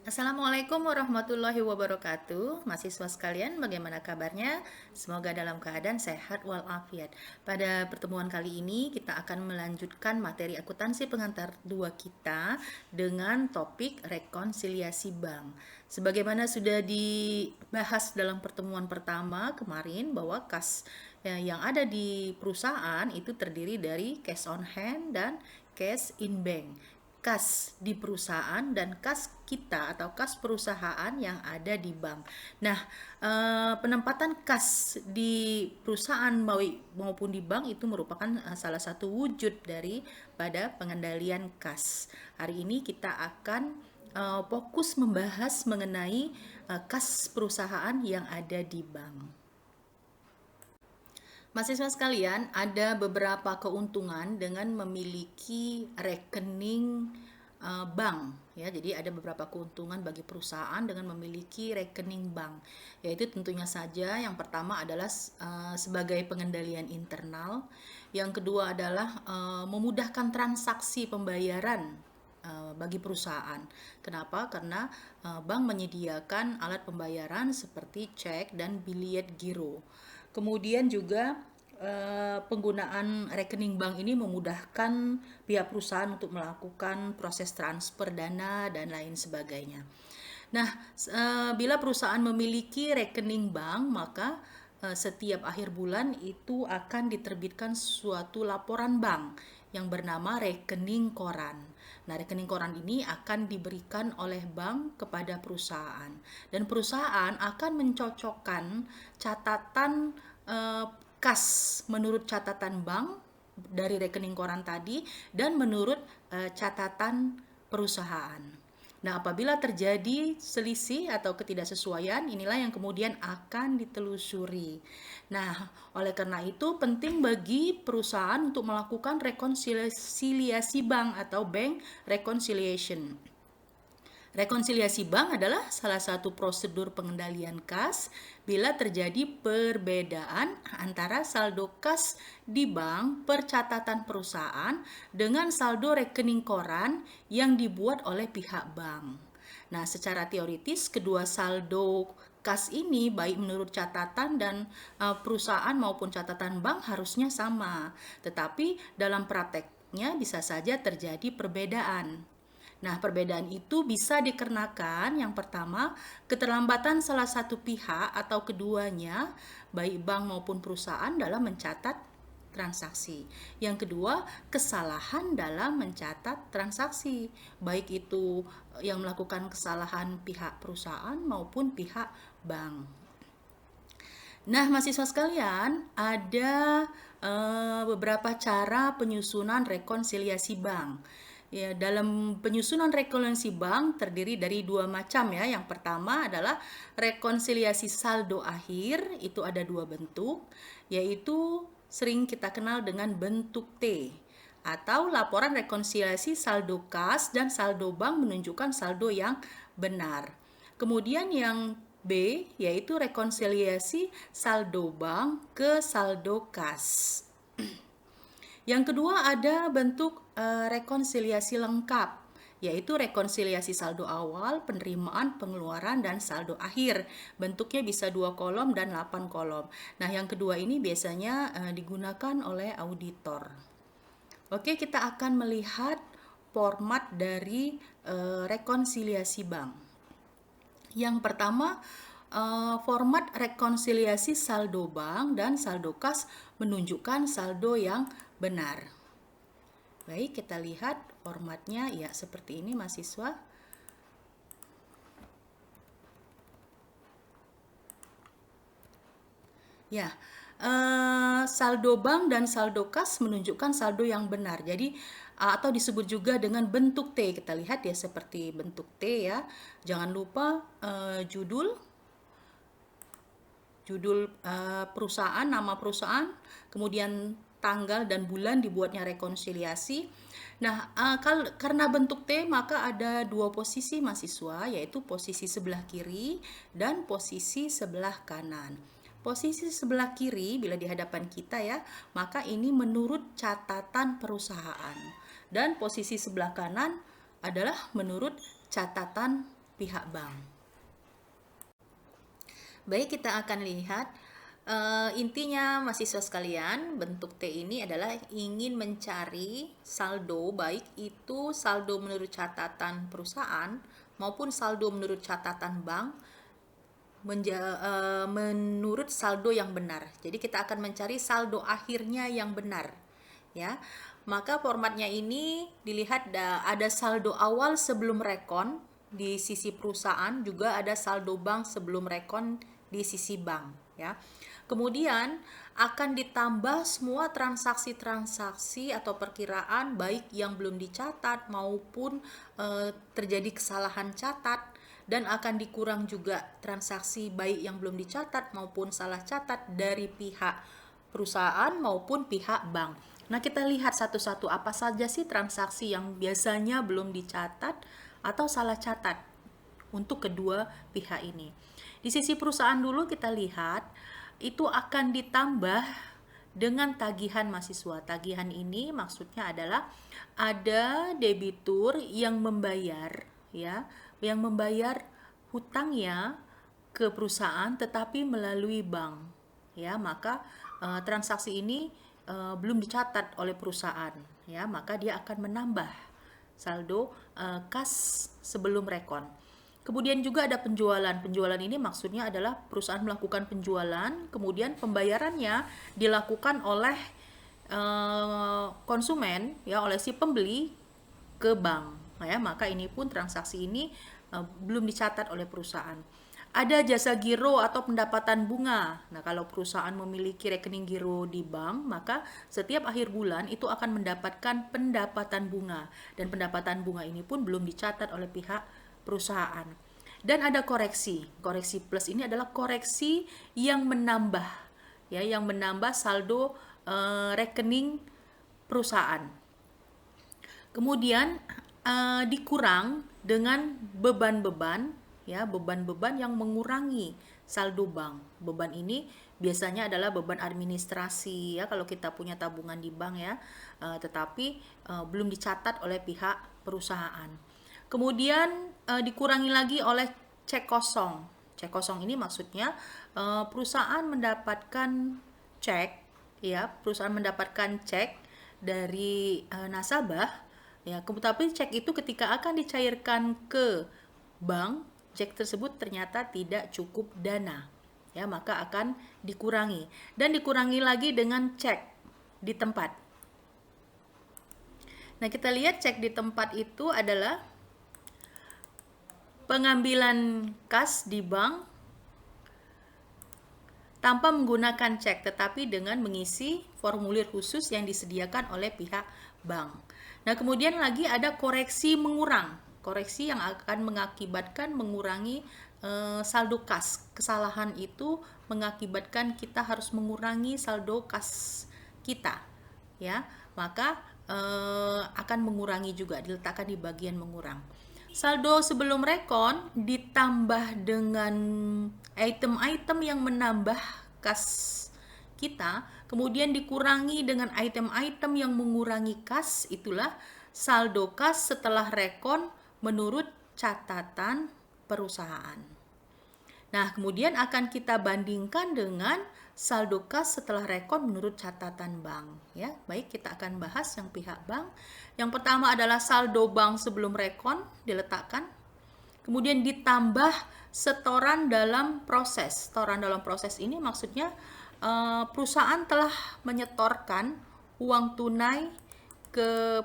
Assalamualaikum warahmatullahi wabarakatuh. Mahasiswa sekalian, bagaimana kabarnya? Semoga dalam keadaan sehat walafiat. Pada pertemuan kali ini kita akan melanjutkan materi akuntansi pengantar 2 kita dengan topik rekonsiliasi bank. Sebagaimana sudah dibahas dalam pertemuan pertama kemarin bahwa kas yang ada di perusahaan itu terdiri dari cash on hand dan cash in bank. Kas di perusahaan dan kas kita atau kas perusahaan yang ada di bank. Nah, penempatan kas di perusahaan maupun di bank itu merupakan salah satu wujud daripada pengendalian kas. Hari ini kita akan fokus membahas mengenai kas perusahaan yang ada di bank. Mahasiswa sekalian, ada beberapa keuntungan dengan memiliki rekening bank ya. Jadi ada beberapa keuntungan bagi perusahaan dengan memiliki rekening bank. Yaitu tentunya saja yang pertama adalah sebagai pengendalian internal, yang kedua adalah memudahkan transaksi pembayaran bagi perusahaan. Kenapa? Karena bank menyediakan alat pembayaran seperti cek dan biliet giro. Kemudian juga penggunaan rekening bank ini memudahkan pihak perusahaan untuk melakukan proses transfer dana dan lain sebagainya. Nah, bila perusahaan memiliki rekening bank, maka setiap akhir bulan itu akan diterbitkan suatu laporan bank yang bernama rekening koran. Nah, rekening koran ini akan diberikan oleh bank kepada perusahaan, dan perusahaan akan mencocokkan catatan kas menurut catatan bank dari rekening koran tadi dan menurut catatan perusahaan. Nah, apabila terjadi selisih atau ketidaksesuaian, inilah yang kemudian akan ditelusuri. Nah, oleh karena itu penting bagi perusahaan untuk melakukan rekonsiliasi bank atau bank reconciliation. Rekonsiliasi bank adalah salah satu prosedur pengendalian kas bila terjadi perbedaan antara saldo kas di bank per catatan perusahaan dengan saldo rekening koran yang dibuat oleh pihak bank. Nah, secara teoritis kedua saldo kas ini baik menurut catatan dan perusahaan maupun catatan bank harusnya sama. Tetapi dalam prakteknya bisa saja terjadi perbedaan. Nah, perbedaan itu bisa dikarenakan yang pertama, keterlambatan salah satu pihak atau keduanya, baik bank maupun perusahaan dalam mencatat transaksi. Yang kedua, kesalahan dalam mencatat transaksi, baik itu yang melakukan kesalahan pihak perusahaan maupun pihak bank. Nah, mahasiswa sekalian, ada beberapa cara penyusunan rekonsiliasi bank. Ya, dalam penyusunan rekonsiliasi bank terdiri dari dua macam ya. Yang pertama adalah rekonsiliasi saldo akhir, itu ada dua bentuk, yaitu sering kita kenal dengan bentuk T, atau laporan rekonsiliasi saldo kas dan saldo bank menunjukkan saldo yang benar. Kemudian yang B, yaitu rekonsiliasi saldo bank ke saldo kas. Yang kedua ada bentuk rekonsiliasi lengkap, yaitu rekonsiliasi saldo awal, penerimaan, pengeluaran, dan saldo akhir. Bentuknya bisa 2 kolom dan 8 kolom. Nah, yang kedua ini biasanya digunakan oleh auditor. Oke, kita akan melihat format dari rekonsiliasi bank. Yang pertama, format rekonsiliasi saldo bank dan saldo kas menunjukkan saldo yang benar. Baik, kita lihat formatnya ya seperti ini mahasiswa. Ya, saldo bank dan saldo kas menunjukkan saldo yang benar. Jadi atau disebut juga dengan bentuk T. Kita lihat ya seperti bentuk T ya. Jangan lupa judul perusahaan, nama perusahaan, kemudian tanggal dan bulan dibuatnya rekonsiliasi. Nah, karena bentuk T maka ada dua posisi mahasiswa, yaitu posisi sebelah kiri dan posisi sebelah kanan. Posisi sebelah kiri bila di hadapan kita ya, maka ini menurut catatan perusahaan. Dan posisi sebelah kanan adalah menurut catatan pihak bank. Baik, kita akan lihat intinya mahasiswa sekalian, bentuk T ini adalah ingin mencari saldo, baik itu saldo menurut catatan perusahaan maupun saldo menurut catatan bank menurut saldo yang benar. Jadi kita akan mencari saldo akhirnya yang benar, ya. Maka formatnya ini dilihat ada saldo awal sebelum rekon di sisi perusahaan, juga ada saldo bank sebelum rekon di sisi bank, ya. Kemudian akan ditambah semua transaksi-transaksi atau perkiraan baik yang belum dicatat maupun terjadi kesalahan catat, dan akan dikurang juga transaksi baik yang belum dicatat maupun salah catat dari pihak perusahaan maupun pihak bank. Nah, kita lihat satu-satu apa saja sih transaksi yang biasanya belum dicatat atau salah catat untuk kedua pihak ini. Di sisi perusahaan dulu kita lihat itu akan ditambah dengan tagihan mahasiswa. Tagihan ini maksudnya adalah ada debitur yang membayar, ya, yang membayar hutangnya ke perusahaan tetapi melalui bank, ya. Maka transaksi ini belum dicatat oleh perusahaan, ya, maka dia akan menambah saldo kas sebelum rekon. Kemudian juga ada penjualan. Penjualan ini maksudnya adalah perusahaan melakukan penjualan, kemudian pembayarannya dilakukan oleh konsumen, ya, oleh si pembeli ke bank, ya. Maka ini pun transaksi ini belum dicatat oleh perusahaan. Ada jasa giro atau pendapatan bunga. Nah, kalau perusahaan memiliki rekening giro di bank, maka setiap akhir bulan itu akan mendapatkan pendapatan bunga, dan pendapatan bunga ini pun belum dicatat oleh pihak perusahaan. Dan ada koreksi. Koreksi plus ini adalah koreksi yang menambah, ya, yang menambah saldo rekening perusahaan. Kemudian dikurang dengan beban-beban, ya, beban-beban yang mengurangi saldo bank. Beban ini biasanya adalah beban administrasi, ya, kalau kita punya tabungan di bank, ya, tetapi belum dicatat oleh pihak perusahaan. Kemudian dikurangi lagi oleh cek kosong. Cek kosong ini maksudnya perusahaan mendapatkan cek, ya, perusahaan mendapatkan cek dari nasabah, ya, tapi cek itu ketika akan dicairkan ke bank, cek tersebut ternyata tidak cukup dana, ya, maka akan dikurangi, dan dikurangi lagi dengan cek di tempat. Nah, kita lihat cek di tempat itu adalah pengambilan kas di bank tanpa menggunakan cek, tetapi dengan mengisi formulir khusus yang disediakan oleh pihak bank. Nah, kemudian lagi ada koreksi mengurang. Koreksi yang akan mengakibatkan mengurangi saldo kas. Kesalahan itu mengakibatkan kita harus mengurangi saldo kas kita, ya. Maka akan mengurangi juga, diletakkan di bagian mengurang. Saldo sebelum rekon ditambah dengan item-item yang menambah kas kita, kemudian dikurangi dengan item-item yang mengurangi kas, itulah saldo kas setelah rekon menurut catatan perusahaan. Nah, kemudian akan kita bandingkan dengan saldo kas setelah rekon menurut catatan bank, ya. Baik, kita akan bahas yang pihak bank. Yang pertama adalah saldo bank sebelum rekon diletakkan. Kemudian ditambah setoran dalam proses. Setoran dalam proses ini maksudnya perusahaan telah menyetorkan uang tunai ke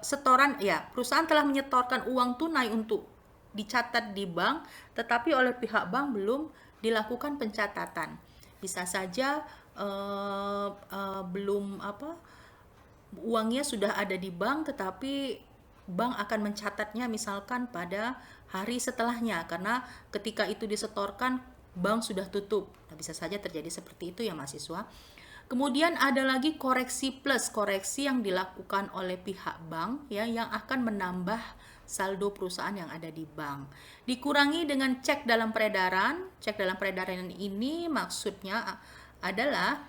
setoran, ya, perusahaan telah menyetorkan uang tunai untuk dicatat di bank, tetapi oleh pihak bank belum dilakukan pencatatan. Bisa saja belum uangnya sudah ada di bank, tetapi bank akan mencatatnya misalkan pada hari setelahnya, karena ketika itu disetorkan bank sudah tutup. Nah, bisa saja terjadi seperti itu, ya, mahasiswa. Kemudian ada lagi koreksi plus, koreksi yang dilakukan oleh pihak bank, ya, yang akan menambah saldo perusahaan yang ada di bank. Dikurangi dengan cek dalam peredaran. Cek dalam peredaran ini maksudnya adalah,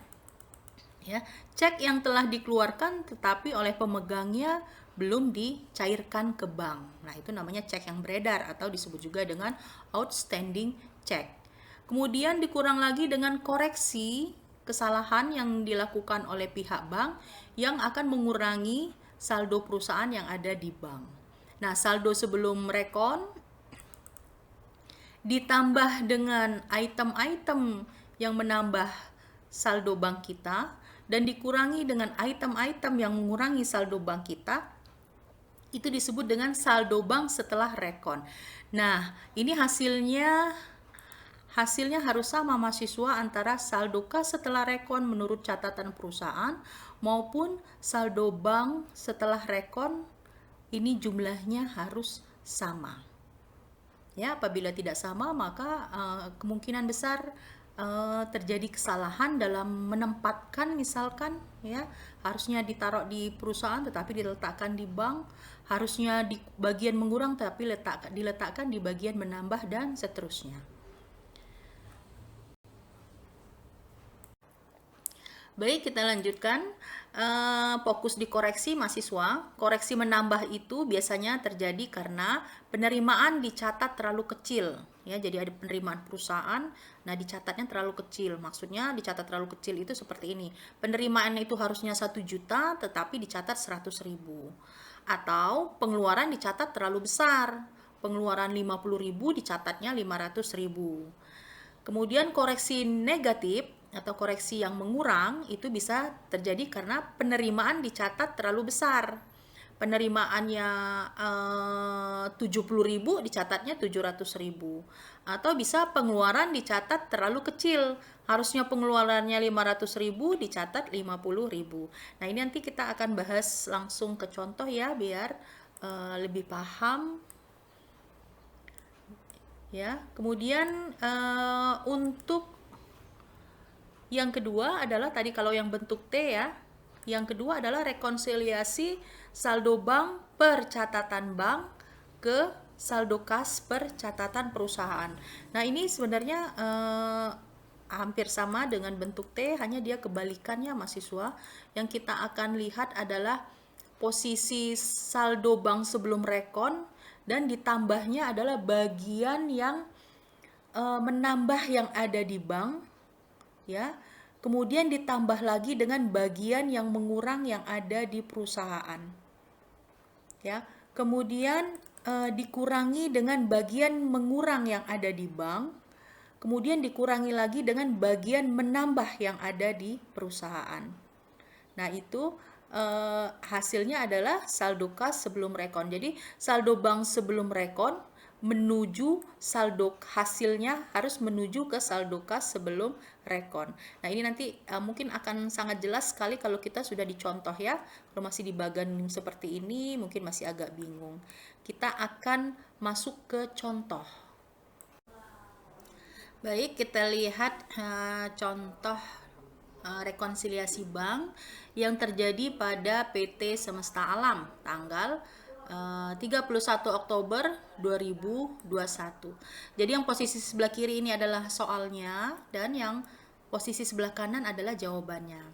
Ya, cek yang telah dikeluarkan tetapi oleh pemegangnya belum dicairkan ke bank. Nah, itu namanya cek yang beredar atau disebut juga dengan outstanding check. Kemudian dikurang lagi dengan koreksi kesalahan yang dilakukan oleh pihak bank yang akan mengurangi saldo perusahaan yang ada di bank. Nah, saldo sebelum rekon ditambah dengan item-item yang menambah saldo bank kita dan dikurangi dengan item-item yang mengurangi saldo bank kita, itu disebut dengan saldo bank setelah rekon. Nah, ini hasilnya harus sama mahasiswa antara saldo kas setelah rekon menurut catatan perusahaan maupun saldo bank setelah rekon, ini jumlahnya harus sama. Ya, apabila tidak sama maka kemungkinan besar terjadi kesalahan dalam menempatkan, misalkan ya harusnya ditaruh di perusahaan tetapi diletakkan di bank, harusnya di bagian mengurang tapi diletakkan di bagian menambah dan seterusnya. Baik, kita lanjutkan. Fokus di koreksi mahasiswa. Koreksi menambah itu biasanya terjadi karena penerimaan dicatat terlalu kecil. Ya, jadi ada penerimaan perusahaan, nah dicatatnya terlalu kecil. Maksudnya dicatat terlalu kecil itu seperti ini. Penerimaan itu harusnya 1 juta, tetapi dicatat 100.000. Atau pengeluaran dicatat terlalu besar. Pengeluaran 50.000 dicatatnya 500.000. Kemudian koreksi negatif atau koreksi yang mengurang itu bisa terjadi karena penerimaan dicatat terlalu besar. Penerimaannya 70.000 dicatatnya 700.000. Atau bisa pengeluaran dicatat terlalu kecil. Harusnya pengeluarannya 500.000 dicatat 50.000. Nah, ini nanti kita akan bahas langsung ke contoh ya biar lebih paham. Ya, kemudian untuk yang kedua adalah tadi kalau yang bentuk T ya. Yang kedua adalah rekonsiliasi saldo bank per catatan bank ke saldo kas per catatan perusahaan. Nah, ini sebenarnya hampir sama dengan bentuk T, hanya dia kebalikannya mahasiswa. Yang kita akan lihat adalah posisi saldo bank sebelum rekon dan ditambahnya adalah bagian yang menambah yang ada di bank, ya, kemudian ditambah lagi dengan bagian yang mengurang yang ada di perusahaan, ya, kemudian dikurangi dengan bagian mengurang yang ada di bank, kemudian dikurangi lagi dengan bagian menambah yang ada di perusahaan. Nah, itu hasilnya adalah saldo kas sebelum rekon. Jadi saldo bank sebelum rekon menuju saldo hasilnya harus menuju ke saldo kas sebelum rekon. Nah, ini nanti mungkin akan sangat jelas sekali kalau kita sudah dicontoh ya. Kalau masih di bagan seperti ini mungkin masih agak bingung. Kita akan masuk ke contoh. Baik, kita lihat contoh rekonsiliasi bank yang terjadi pada PT Semesta Alam tanggal 31 Oktober 2021. Jadi yang posisi sebelah kiri ini adalah soalnya dan yang posisi sebelah kanan adalah jawabannya.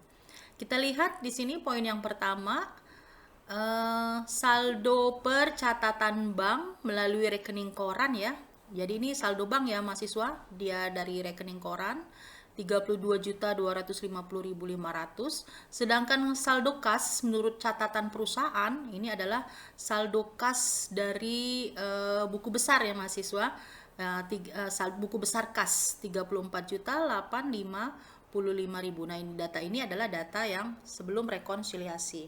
Kita lihat di sini poin yang pertama, saldo per catatan bank melalui rekening koran ya. Jadi ini saldo bank ya mahasiswa, dia dari rekening koran 32.250.500. Sedangkan saldo kas menurut catatan perusahaan ini adalah saldo kas dari buku besar ya mahasiswa. Buku besar kas 34.855.000. Nah, ini data ini adalah data yang sebelum rekonsiliasi.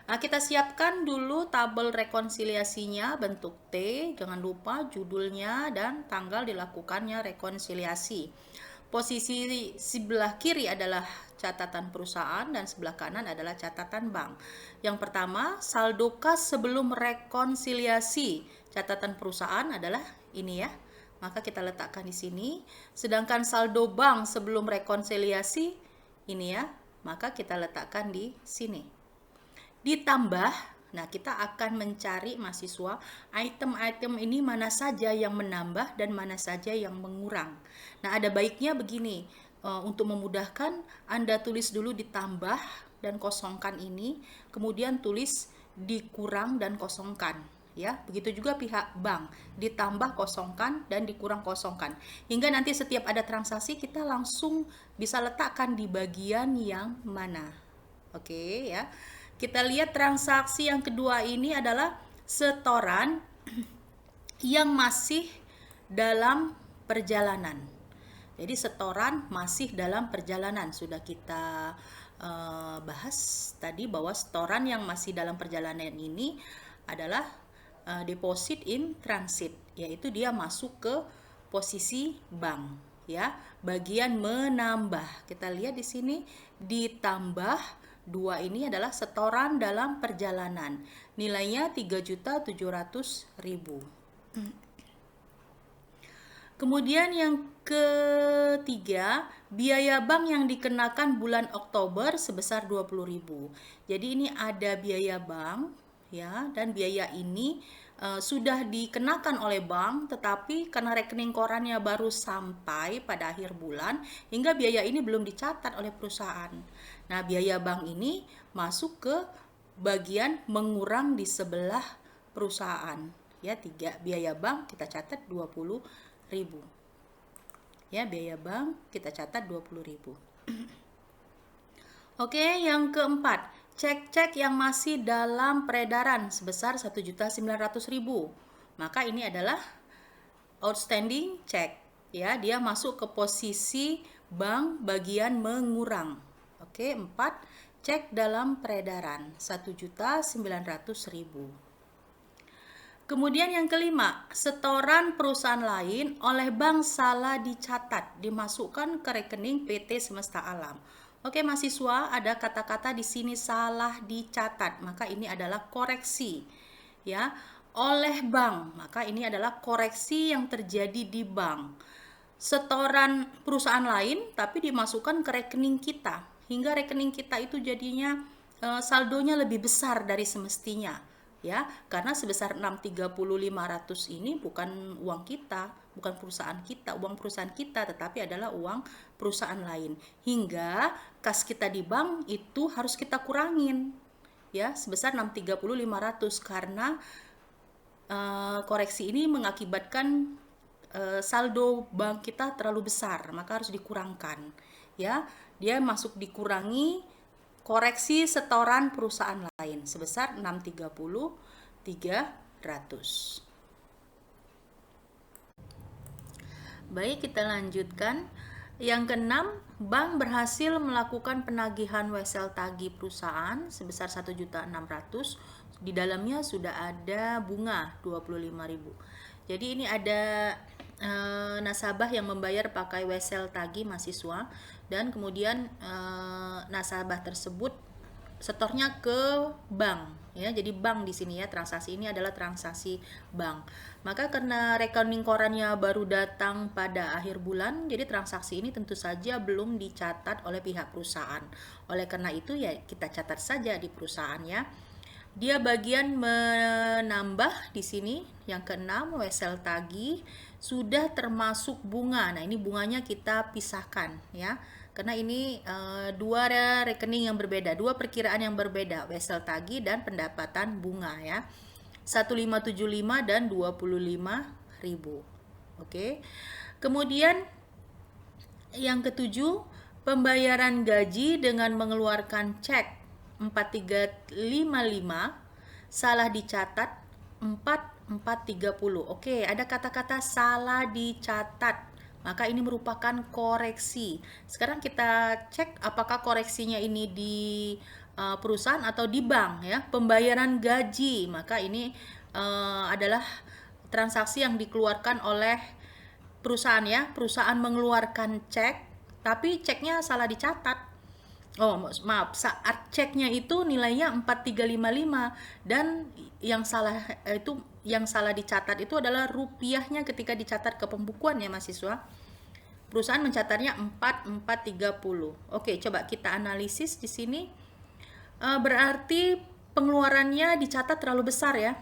Nah, kita siapkan dulu tabel rekonsiliasinya bentuk T, jangan lupa judulnya dan tanggal dilakukannya rekonsiliasi. Posisi sebelah kiri adalah catatan perusahaan dan sebelah kanan adalah catatan bank. Yang pertama, saldo kas sebelum rekonsiliasi catatan perusahaan adalah ini ya. Maka kita letakkan di sini. Sedangkan saldo bank sebelum rekonsiliasi ini ya, maka kita letakkan di sini. Ditambah, nah kita akan mencari mahasiswa item-item ini mana saja yang menambah dan mana saja yang mengurang. Nah, ada baiknya begini, untuk memudahkan, Anda tulis dulu ditambah dan kosongkan ini, kemudian tulis dikurang dan kosongkan. Ya, begitu juga pihak bank, ditambah kosongkan dan dikurang kosongkan. Hingga nanti setiap ada transaksi kita langsung bisa letakkan di bagian yang mana. Oke ya. Kita lihat transaksi yang kedua ini adalah setoran yang masih dalam perjalanan. Jadi setoran masih dalam perjalanan. Sudah kita bahas tadi bahwa setoran yang masih dalam perjalanan ini adalah deposit in transit, yaitu dia masuk ke posisi bank, ya. Bagian menambah, kita lihat di sini ditambah 2 ini adalah setoran dalam perjalanan. Nilainya 3.700.000. Kemudian yang ketiga, biaya bank yang dikenakan bulan Oktober sebesar 20.000. Jadi ini ada biaya bank ya, dan biaya ini sudah dikenakan oleh bank, tetapi karena rekening korannya baru sampai pada akhir bulan, hingga biaya ini belum dicatat oleh perusahaan. Nah, biaya bank ini masuk ke bagian mengurang di sebelah perusahaan. Ya, 3 biaya bank kita catat 20.000. Ya, biaya bank kita catat 20.000. Oke, yang keempat, cek-cek yang masih dalam peredaran sebesar 1.900.000. Maka ini adalah outstanding check. Ya, dia masuk ke posisi bank bagian mengurang. Oke, 4, cek dalam peredaran 1.900.000. Kemudian yang kelima, setoran perusahaan lain oleh bank salah dicatat, dimasukkan ke rekening PT Semesta Alam. Oke mahasiswa, ada kata-kata di sini salah dicatat, maka ini adalah koreksi. Ya, oleh bank, maka ini adalah koreksi yang terjadi di bank. Setoran perusahaan lain tapi dimasukkan ke rekening kita, hingga rekening kita itu jadinya saldonya lebih besar dari semestinya. Ya, karena sebesar 630.500 ini bukan uang kita, bukan perusahaan kita, uang perusahaan kita, tetapi adalah uang perusahaan lain. Hingga kas kita di bank itu harus kita kurangin, ya, sebesar 630.500 karena koreksi ini mengakibatkan saldo bank kita terlalu besar, maka harus dikurangkan. Ya, dia masuk dikurangi koreksi setoran perusahaan lain sebesar 630.300. Baik, kita lanjutkan. Yang keenam, bank berhasil melakukan penagihan wesel tagih perusahaan sebesar 1.600.000. Di dalamnya sudah ada bunga 25.000. Jadi ini ada nasabah yang membayar pakai wesel tagih mahasiswa, dan kemudian nasabah tersebut setornya ke bank, ya. Jadi bank di sini ya, transaksi ini adalah transaksi bank. Maka karena rekening korannya baru datang pada akhir bulan, jadi transaksi ini tentu saja belum dicatat oleh pihak perusahaan. Oleh karena itu ya kita catat saja di perusahaan ya. Dia bagian menambah di sini yang keenam, wesel tagih sudah termasuk bunga. Nah, ini bunganya kita pisahkan ya. Karena ini dua rekening yang berbeda, dua perkiraan yang berbeda, wesel tagih dan pendapatan bunga ya. 1575 dan 25.000. Oke. Kemudian yang ketujuh, pembayaran gaji dengan mengeluarkan cek 4355 salah dicatat 4430. Oke, ada kata-kata salah dicatat, maka ini merupakan koreksi. Sekarang kita cek apakah koreksinya ini di perusahaan atau di bank ya. Pembayaran gaji, maka ini adalah transaksi yang dikeluarkan oleh perusahaan ya. Perusahaan mengeluarkan cek, tapi ceknya salah dicatat. Oh, maaf, saat ceknya itu nilainya 4355 dan yang salah dicatat itu adalah rupiahnya ketika dicatat ke pembukuan ya mahasiswa. Perusahaan mencatatnya 4430. Oke, coba kita analisis di sini. Berarti pengeluarannya dicatat terlalu besar ya.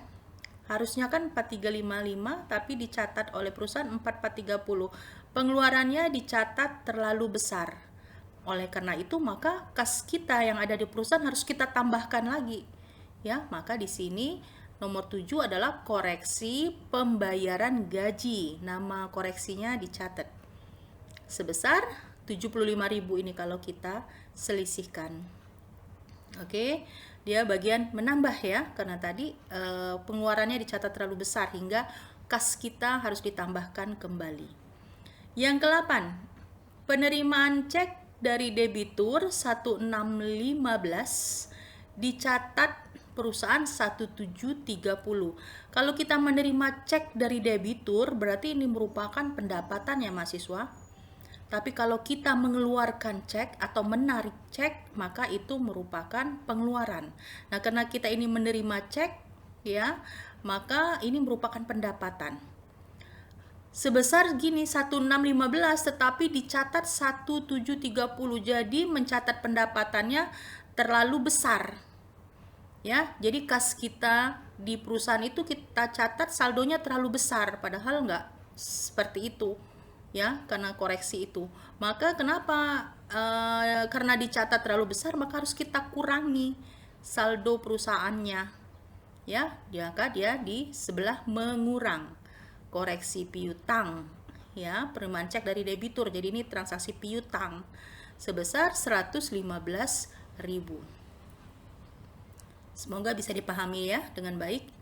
Harusnya kan 4355 tapi dicatat oleh perusahaan 4430. Pengeluarannya dicatat terlalu besar. Oleh karena itu maka kas kita yang ada di perusahaan harus kita tambahkan lagi. Ya, maka di sini nomor 7 adalah koreksi pembayaran gaji. Nama koreksinya dicatat. Sebesar 75.000 ini kalau kita selisihkan. Oke, dia bagian menambah ya, karena tadi pengeluarannya dicatat terlalu besar hingga kas kita harus ditambahkan kembali. Yang ke-8, penerimaan cek dari debitur 1615 dicatat perusahaan 1730. Kalau kita menerima cek dari debitur berarti ini merupakan pendapatan ya mahasiswa. Tapi kalau kita mengeluarkan cek atau menarik cek, maka itu merupakan pengeluaran. Nah, karena kita ini menerima cek, ya, maka ini merupakan pendapatan. Sebesar gini 1615 tetapi dicatat 1730. Jadi mencatat pendapatannya terlalu besar. Ya, jadi kas kita di perusahaan itu kita catat saldonya terlalu besar, padahal enggak seperti itu. Ya, karena koreksi itu. Maka kenapa karena dicatat terlalu besar maka harus kita kurangi saldo perusahaannya. Ya, maka dia di sebelah mengurang. Koreksi piutang. Ya, penerimaan cek dari debitur. Jadi ini transaksi piutang sebesar 115.000. Semoga bisa dipahami ya dengan baik.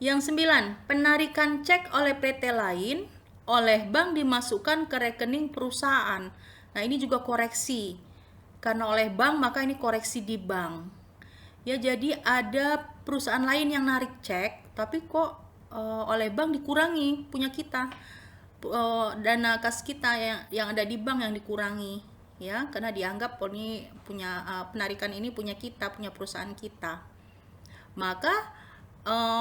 Yang 9, penarikan cek oleh PT lain oleh bank dimasukkan ke rekening perusahaan. Nah, ini juga koreksi. Karena oleh bank, maka ini koreksi di bank. Ya, jadi ada perusahaan lain yang narik cek, tapi kok oleh bank dikurangi punya kita. Dana kas kita yang ada di bank yang dikurangi. Ya, karena dianggap ini punya penarikan ini punya kita, punya perusahaan kita. Maka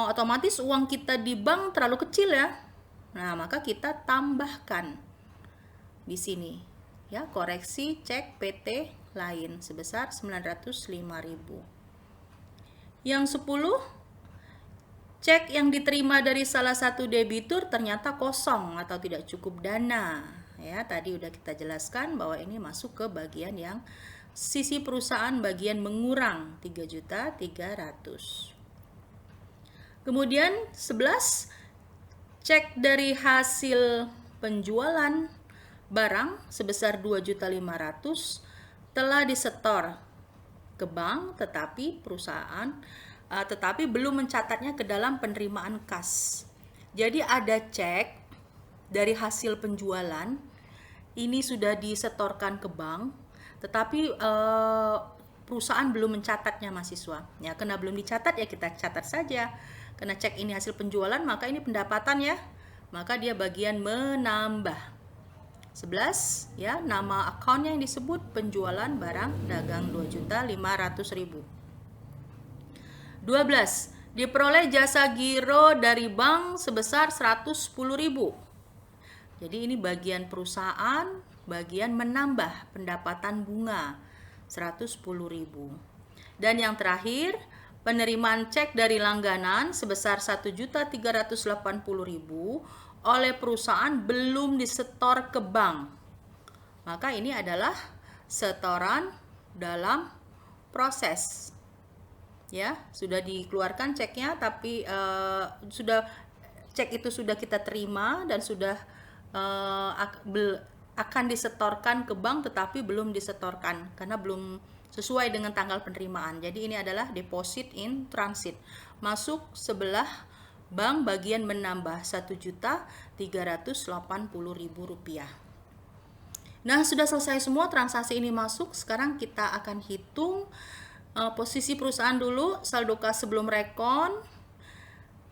otomatis uang kita di bank terlalu kecil ya. Nah, maka kita tambahkan di sini ya, koreksi cek PT lain sebesar 905.000. Yang 10, cek yang diterima dari salah satu debitur ternyata kosong atau tidak cukup dana. Ya, tadi udah kita jelaskan bahwa ini masuk ke bagian yang sisi perusahaan bagian mengurang 3.300.000. Kemudian 11, cek dari hasil penjualan barang sebesar 2.500.000 telah disetor ke bank tetapi belum mencatatnya ke dalam penerimaan kas. Jadi ada cek dari hasil penjualan ini sudah disetorkan ke bank tetapi perusahaan belum mencatatnya mahasiswa. Ya, karena belum dicatat ya kita catat saja. Karena cek ini hasil penjualan, maka ini pendapatan ya. Maka dia bagian menambah. 11, ya, nama akunnya yang disebut penjualan barang dagang 2.500.000. 12, diperoleh jasa giro dari bank sebesar 110.000. Jadi ini bagian perusahaan, bagian menambah pendapatan bunga 110.000. Dan yang terakhir, penerimaan cek dari langganan sebesar 1.380.000 oleh perusahaan belum disetor ke bank. Maka ini adalah setoran dalam proses. Ya, sudah dikeluarkan ceknya tapi cek itu sudah kita terima dan sudah akan disetorkan ke bank tetapi belum disetorkan karena belum sesuai dengan tanggal penerimaan. Jadi ini adalah deposit in transit. Masuk sebelah bank bagian menambah 1.380.000 rupiah. Nah, sudah selesai semua transaksi ini masuk. Sekarang kita akan hitung posisi perusahaan dulu, saldo kas sebelum rekon.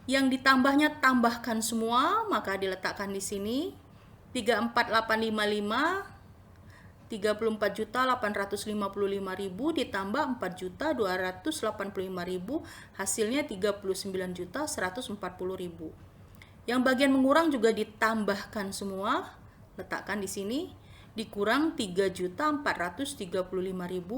Yang ditambahnya tambahkan semua, maka diletakkan di sini 34.855 34.855.000 ditambah 4.285.000 hasilnya 39.140.000. Yang bagian mengurang juga ditambahkan semua, letakkan di sini dikurang 3.435.000,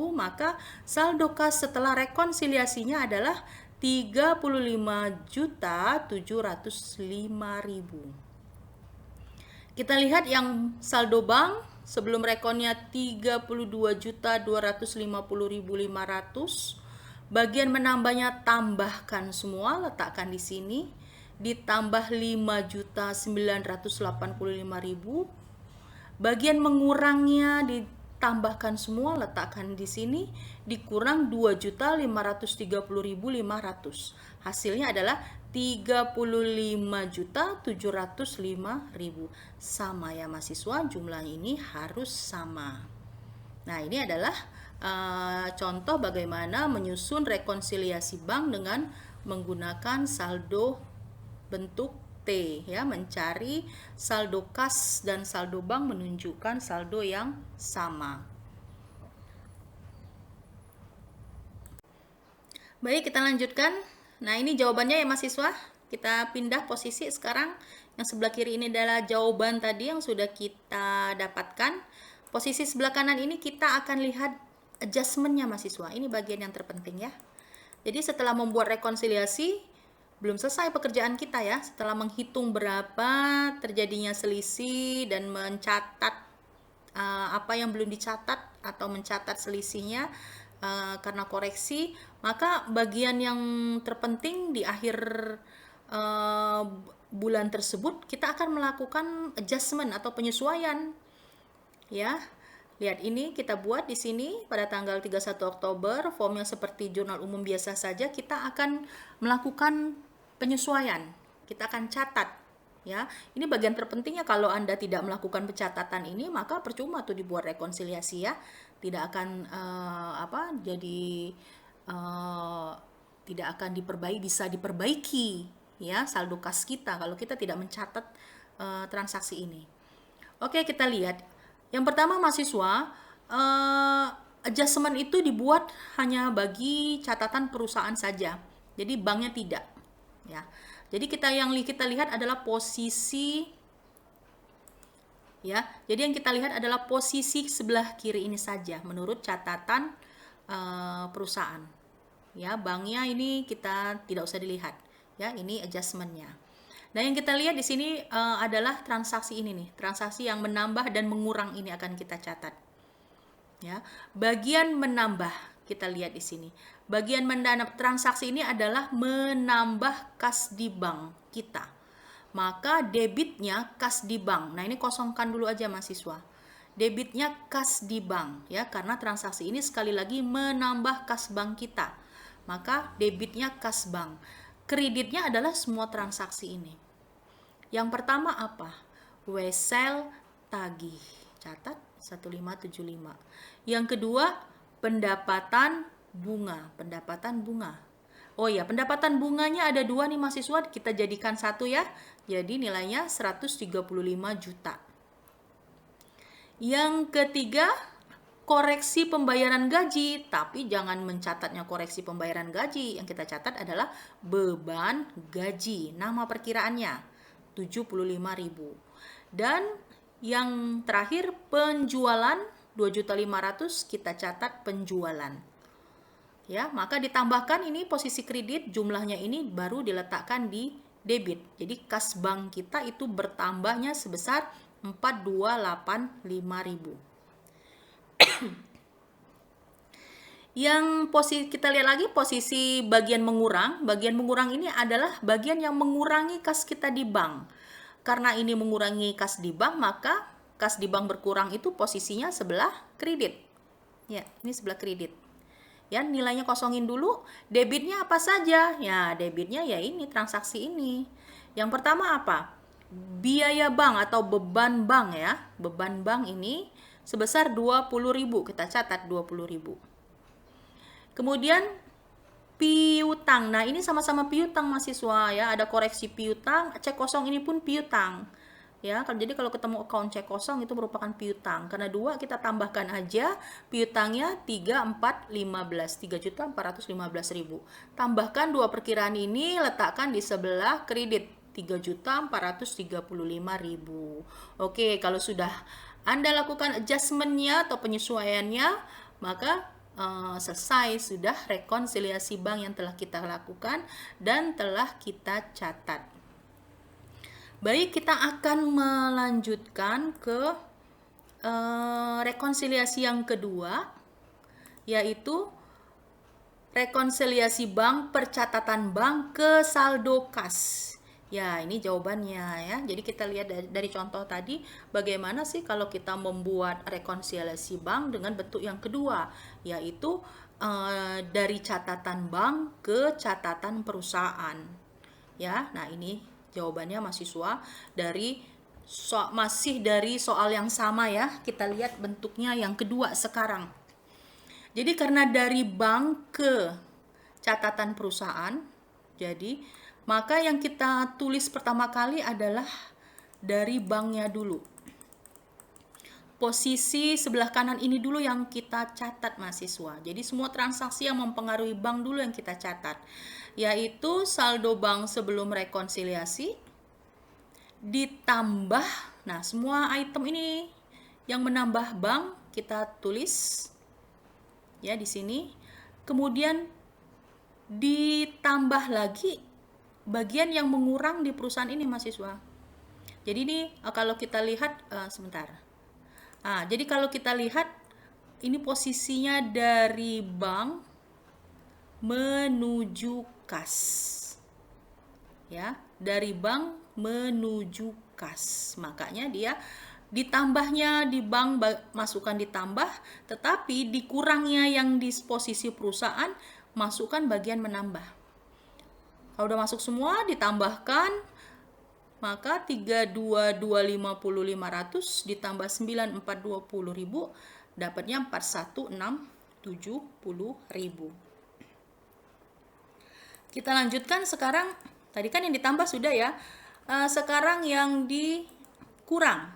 maka saldo kas setelah rekonsiliasinya adalah 35.705.000. Kita lihat yang saldo bank sebelum rekonnya 32.250.500. Bagian menambahnya tambahkan semua, letakkan di sini. Ditambah 5.985.000. Bagian mengurangnya ditambahkan semua, letakkan di sini. Dikurang 2.530.500. Hasilnya adalah 35.705.000. Sama ya mahasiswa, jumlah ini harus sama. Nah, ini adalah contoh bagaimana menyusun rekonsiliasi bank dengan menggunakan saldo bentuk T ya, mencari saldo kas dan saldo bank menunjukkan saldo yang sama. Baik, kita lanjutkan. Nah, ini jawabannya ya mahasiswa. Kita pindah posisi sekarang. Yang sebelah kiri ini adalah jawaban tadi yang sudah kita dapatkan. Posisi sebelah kanan ini kita akan lihat adjustment-nya mahasiswa. Ini bagian yang terpenting ya. Jadi setelah membuat rekonsiliasi, belum selesai pekerjaan kita ya. Setelah menghitung berapa terjadinya selisih dan mencatat apa yang belum dicatat atau mencatat selisihnya karena koreksi, maka bagian yang terpenting di akhir bulan tersebut kita akan melakukan adjustment atau penyesuaian ya. Lihat, ini kita buat di sini pada tanggal 31 Oktober, formnya seperti jurnal umum biasa saja. Kita akan melakukan penyesuaian, kita akan catat ya. Ini bagian terpentingnya. Kalau Anda tidak melakukan pencatatan ini, maka percuma tuh dibuat rekonsiliasi ya, tidak akan tidak akan bisa diperbaiki ya saldo kas kita kalau kita tidak mencatat transaksi ini. Oke, kita lihat yang pertama mahasiswa, adjustment itu dibuat hanya bagi catatan perusahaan saja, jadi banknya tidak ya. Jadi yang kita lihat adalah posisi ya. Jadi yang kita lihat adalah posisi sebelah kiri ini saja menurut catatan perusahaan ya. Banknya ini kita tidak usah dilihat ya, ini adjustmentnya. Nah, yang kita lihat di sini adalah transaksi ini nih, transaksi yang menambah dan mengurang ini akan kita catat ya. Bagian menambah kita lihat di sini. Bagian transaksi ini adalah menambah kas di bank kita. Maka debitnya kas di bank. Nah, ini kosongkan dulu aja mahasiswa. Debitnya kas di bank ya, karena transaksi ini sekali lagi menambah kas bank kita. Maka debitnya kas bank. Kreditnya adalah semua transaksi ini. Yang pertama apa? Wesel tagih. Catat 1575. Yang kedua, pendapatan bunga. Pendapatan bunga. Oh ya, pendapatan bunganya ada dua nih mahasiswa, kita jadikan satu ya. Jadi nilainya 135 juta. Yang ketiga, koreksi pembayaran gaji, tapi jangan mencatatnya koreksi pembayaran gaji. Yang kita catat adalah beban gaji. Nama perkiraannya 75.000. Dan yang terakhir penjualan 2.500.000, kita catat penjualan. Ya, maka ditambahkan ini posisi kredit, jumlahnya ini baru diletakkan di debit. Jadi kas bank kita itu bertambahnya sebesar 4.285.000. Yang posisi kita lihat lagi posisi bagian mengurang. Bagian mengurang ini adalah bagian yang mengurangi kas kita di bank. Karena ini mengurangi kas di bank, maka kas di bank berkurang itu posisinya sebelah kredit. Ya, ini sebelah kredit. Ya, nilainya kosongin dulu. Debitnya apa saja? Ya, debitnya ya ini transaksi ini. Yang pertama apa? Biaya bank atau beban bank ya. Beban bank ini sebesar 20.000, kita catat 20.000. Kemudian piutang. Nah, ini sama-sama piutang mahasiswa ya. Ada koreksi piutang, cek kosong ini pun piutang. Ya, jadi kalau ketemu account cek kosong itu merupakan piutang. Karena dua kita tambahkan aja piutangnya 3.415.000. Tambahkan dua perkiraan ini, letakkan di sebelah kredit 3.435.000. Oke, kalau sudah Anda lakukan adjustment-nya atau penyesuaiannya, maka selesai sudah rekonsiliasi bank yang telah kita lakukan dan telah kita catat. Baik, kita akan melanjutkan ke rekonsiliasi yang kedua, yaitu rekonsiliasi bank percatatan bank ke saldo kas. Ya, ini jawabannya ya. Jadi kita lihat dari contoh tadi, bagaimana sih kalau kita membuat rekonsiliasi bank dengan bentuk yang kedua, yaitu dari catatan bank ke catatan perusahaan. Ya, nah ini jawabannya mahasiswa masih dari soal yang sama ya. Kita lihat bentuknya yang kedua sekarang. Jadi karena dari bank ke catatan perusahaan, jadi maka yang kita tulis pertama kali adalah dari banknya dulu. Posisi sebelah kanan ini dulu yang kita catat mahasiswa. Jadi semua transaksi yang mempengaruhi bank dulu yang kita catat, yaitu saldo bank sebelum rekonsiliasi ditambah, nah semua item ini yang menambah bank kita tulis ya di sini. Kemudian ditambah lagi bagian yang mengurang di perusahaan ini mahasiswa. Jadi ini kalau kita lihat sebentar. Jadi kalau kita lihat ini posisinya dari bank menuju kas. Ya, dari bank menuju kas. Makanya dia ditambahnya di bank masukkan ditambah, tetapi dikurangnya yang di posisi perusahaan masukkan bagian menambah. Kalau udah masuk semua ditambahkan, maka 32250.500 ditambah 9420.000 dapatnya 41670.000. Kita lanjutkan sekarang. Tadi kan yang ditambah sudah ya. Sekarang yang dikurang.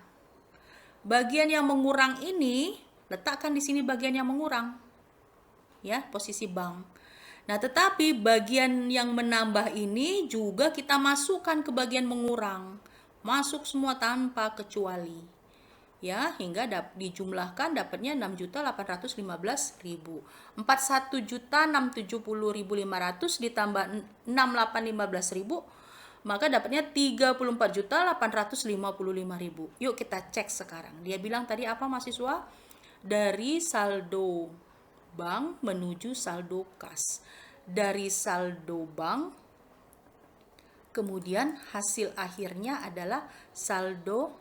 Bagian yang mengurang ini letakkan di sini bagian yang mengurang. Ya, posisi bank. Nah, tetapi bagian yang menambah ini juga kita masukkan ke bagian mengurang. Masuk semua tanpa kecuali. Ya, hingga dijumlahkan dapatnya 6.815.000. 41.670.500 ditambah 6815.000, maka dapatnya 34.855.000. Yuk kita cek sekarang. Dia bilang tadi apa mahasiswa? Dari saldo bank menuju saldo kas. Dari saldo bank, kemudian hasil akhirnya adalah saldo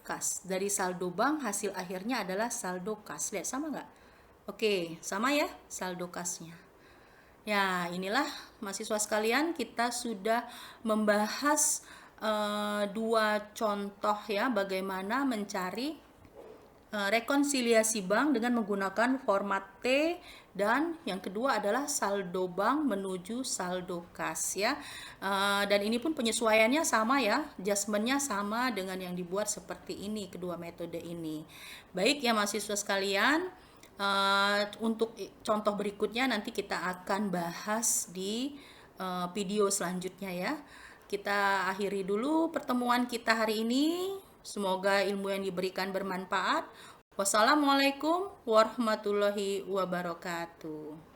kas. Dari saldo bank hasil akhirnya adalah saldo kas. Lihat sama nggak? Oke, sama ya saldo kasnya. Ya, inilah mahasiswa sekalian, kita sudah membahas dua contoh ya bagaimana mencari rekonsiliasi bank dengan menggunakan format T, dan yang kedua adalah saldo bank menuju saldo kas ya. Dan ini pun penyesuaiannya sama ya, adjustmentnya sama dengan yang dibuat seperti ini, kedua metode ini. Baik ya mahasiswa sekalian, untuk contoh berikutnya nanti kita akan bahas di video selanjutnya ya. Kita akhiri dulu pertemuan kita hari ini. Semoga ilmu yang diberikan bermanfaat. Wassalamualaikum warahmatullahi wabarakatuh.